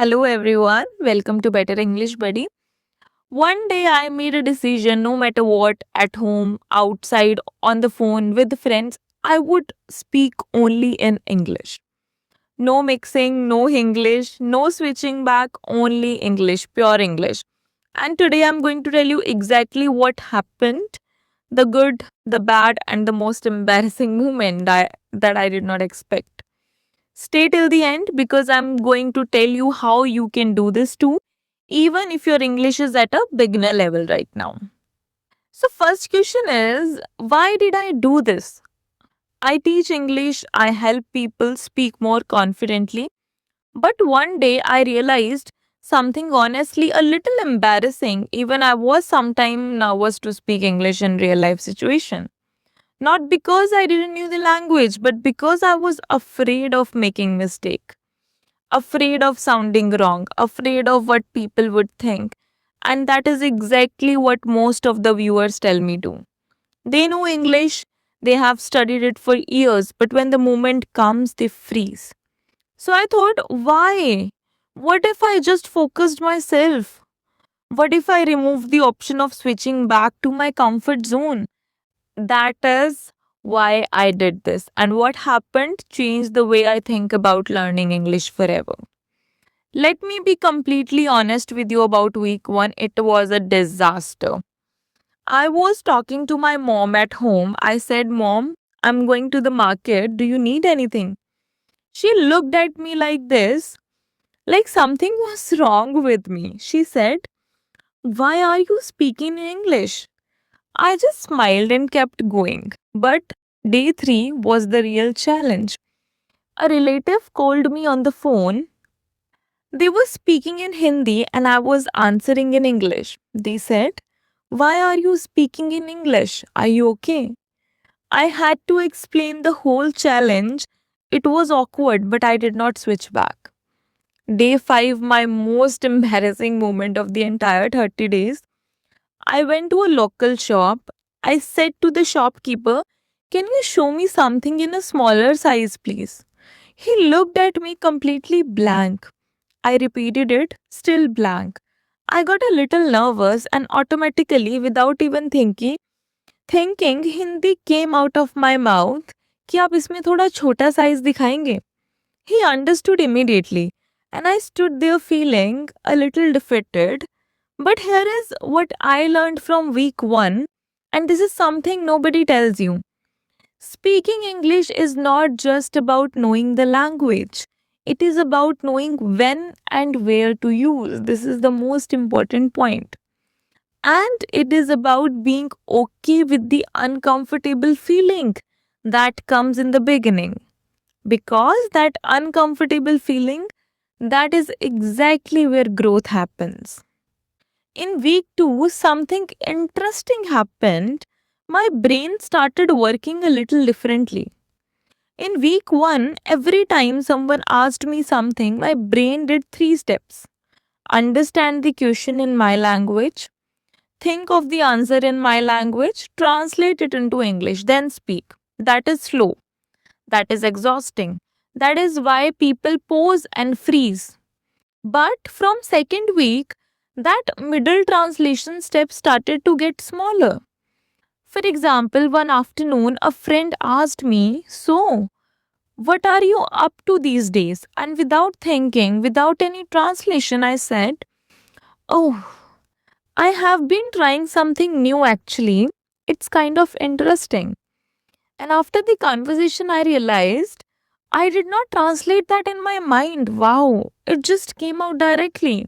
Hello everyone, welcome to Better English Buddy. One day I made a decision no matter what, at home, outside, on the phone, with friends, I would speak only in English. No mixing, no English, no switching back, only English, pure English. And today I'm going to tell you exactly what happened, the good, the bad, and the most embarrassing moment that I did not expect. Stay till the end because I'm going to tell you how you can do this too, even if your English is at a beginner level right now. So, first question is, why did I do this? I teach English, I help people speak more confidently, but one day I realized something honestly a little embarrassing. Even I was sometimes nervous to speak English in real life situation. Not because I didn't know the language, but because I was afraid of making mistake, afraid of sounding wrong, afraid of what people would think. And that is exactly what most of the viewers tell me to. They know English, they have studied it for years, but when the moment comes, they freeze. So I thought, why? What if I just focused myself? What if I removed the option of switching back to my comfort zone? That is why I did this. And what happened changed the way I think about learning English forever. Let me be completely honest with you about week one. It was a disaster. I was talking to my mom at home. I said, Mom, I'm going to the market. Do you need anything? She looked at me like this, like something was wrong with me. She said, Why are you speaking in English? I just smiled and kept going. But day three was the real challenge. A relative called me on the phone. They were speaking in Hindi and I was answering in English. They said, Why are you speaking in English? Are you okay? I had to explain the whole challenge. It was awkward, but I did not switch back. Day 5, my most embarrassing moment of the entire 30 days. I went to a local shop. I said to the shopkeeper, Can you show me something in a smaller size, please? He looked at me completely blank. I repeated it, still blank. I got a little nervous and automatically, without even thinking, Hindi came out of my mouth कि आप इसमें थोड़ा छोटा size दिखाएंगे. He understood immediately and I stood there feeling a little defeated. But here is what I learned from week 1, and this is something nobody tells you. Speaking English is not just about knowing the language. It is about knowing when and where to use. This is the most important point. And it is about being okay with the uncomfortable feeling that comes in the beginning. Because that uncomfortable feeling, that is exactly where growth happens. In week 2, something interesting happened. My brain started working a little differently. In week 1, every time someone asked me something, my brain did 3 steps. Understand the question in my language, think of the answer in my language, translate it into English, then speak. That is slow. That is exhausting. That is why people pause and freeze. But from second week, that middle translation step started to get smaller. For example, one afternoon, a friend asked me, So, what are you up to these days? And without thinking, without any translation, I said, Oh, I have been trying something new actually. It's kind of interesting. And after the conversation, I realized I did not translate that in my mind. Wow, it just came out directly.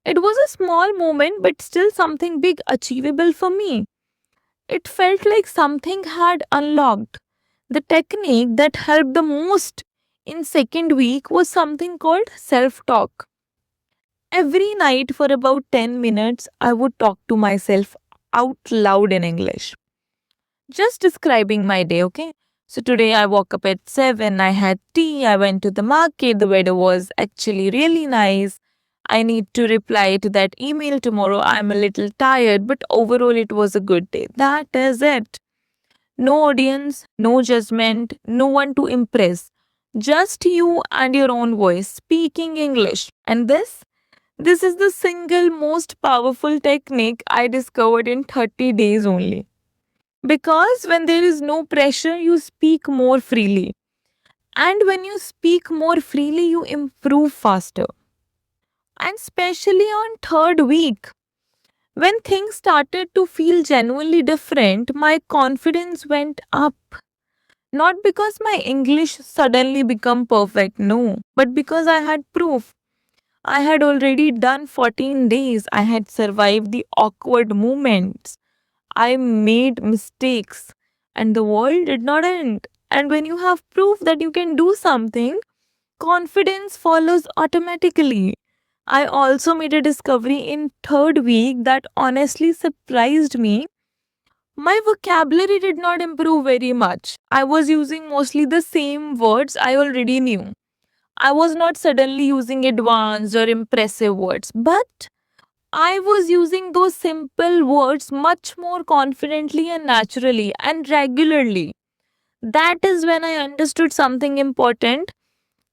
It was a small moment, but still something big achievable for me. It felt like something had unlocked. The technique that helped the most in second week was something called self-talk. Every night for about 10 minutes, I would talk to myself out loud in English. Just describing my day, okay? So today I woke up at 7, I had tea, I went to the market, the weather was actually really nice. I need to reply to that email tomorrow. I'm a little tired, but overall it was a good day. That is it. No audience, no judgment, no one to impress. Just you and your own voice speaking English. And this is the single most powerful technique I discovered in 30 days only. Because when there is no pressure, you speak more freely. And when you speak more freely, you improve faster. And especially on third week, when things started to feel genuinely different, my confidence went up. Not because my English suddenly become perfect, no, but because I had proof. I had already done 14 days. I had survived the awkward moments. I made mistakes and the world did not end. And when you have proof that you can do something, confidence follows automatically. I also made a discovery in third week that honestly surprised me. My vocabulary did not improve very much. I was using mostly the same words I already knew. I was not suddenly using advanced or impressive words, but I was using those simple words much more confidently and naturally and regularly. That is when I understood something important.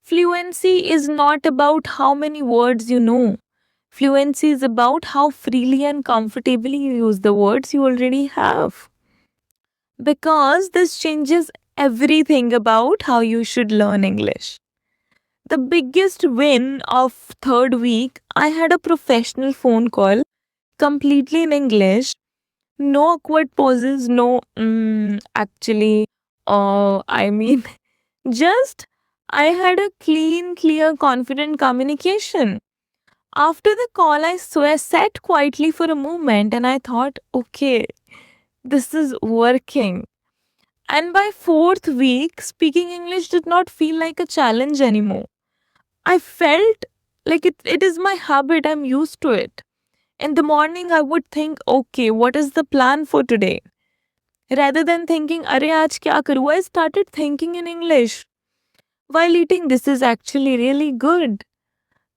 Fluency is not about how many words you know. Fluency is about how freely and comfortably you use the words you already have. Because this changes everything about how you should learn English. The biggest win of third week, I had a professional phone call completely in English. No awkward pauses, no, actually, I mean, just I had a clean, clear, confident communication. After the call, I swear sat quietly for a moment and I thought, okay, this is working. And by fourth week, speaking English did not feel like a challenge anymore. I felt like it is my habit, I'm used to it. In the morning, I would think, okay, what is the plan for today? Rather than thinking, Arey, aaj kya karu? I started thinking in English. While eating, this is actually really good.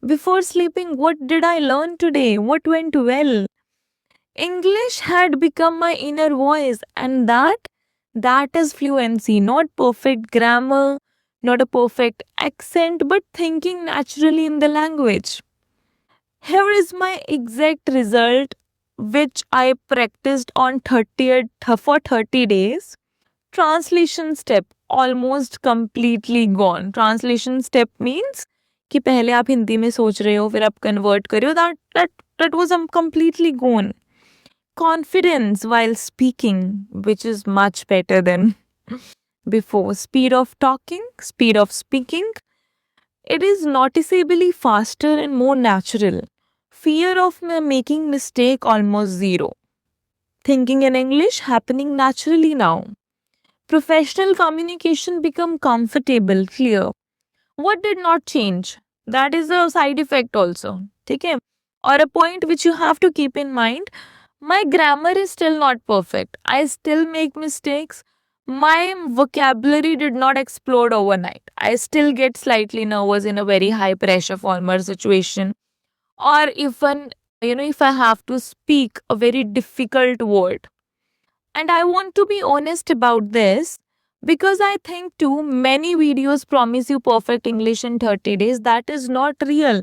Before sleeping, what did I learn today? What went well? English had become my inner voice, and that is fluency, not perfect grammar, not a perfect accent, but thinking naturally in the language. Here is my exact result, which I practiced on 30th for 30 days. Translation step almost completely gone. Translation step means कि पहले आप हिंदी में सोच रहे हो फिर आप convert कर रहे हो that was completely gone. Confidence while speaking, which is much better than before. Speed of talking, speed of speaking, it is noticeably faster and more natural. Fear of making mistake almost zero. Thinking in English happening naturally now. Professional communication become comfortable, clear. What did not change? That is a side effect also. Okay? Or a point which you have to keep in mind. My grammar is still not perfect. I still make mistakes. My vocabulary did not explode overnight. I still get slightly nervous in a very high pressure formal situation. Or even, if I have to speak a very difficult word. And I want to be honest about this because I think too many videos promise you perfect English in 30 days. That is not real.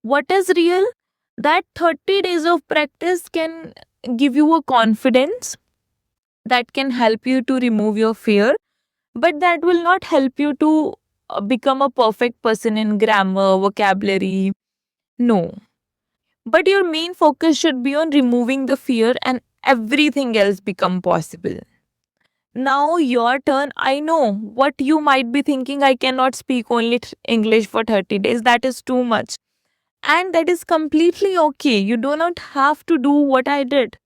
What is real? That 30 days of practice can give you a confidence that can help you to remove your fear, but that will not help you to become a perfect person in grammar, vocabulary. No. But your main focus should be on removing the fear and everything else become possible. Now your turn. I know what you might be thinking. I cannot speak only English for 30 days. That is too much. And that is completely okay. You do not have to do what I did.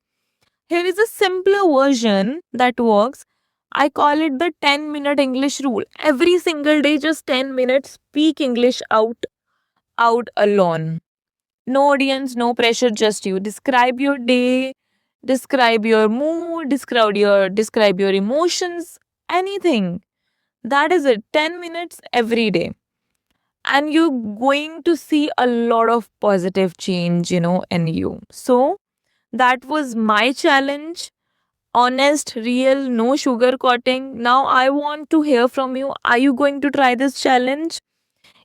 Here is a simpler version that works. I call it the 10-minute English rule. Every single day, just 10 minutes, speak English out alone. No audience, no pressure, just you. Describe your day, describe your mood, describe your emotions, anything. That is it. 10 minutes every day. And you're going to see a lot of positive change, in you. So that was my challenge. honest, real, no sugar coating. Now I want to hear from you. Are you going to try this challenge?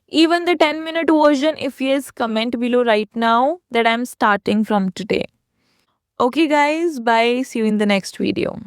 Even the 10-minute version, if yes, comment below right now that I'm starting from today. Okay, guys, bye. See you in the next video.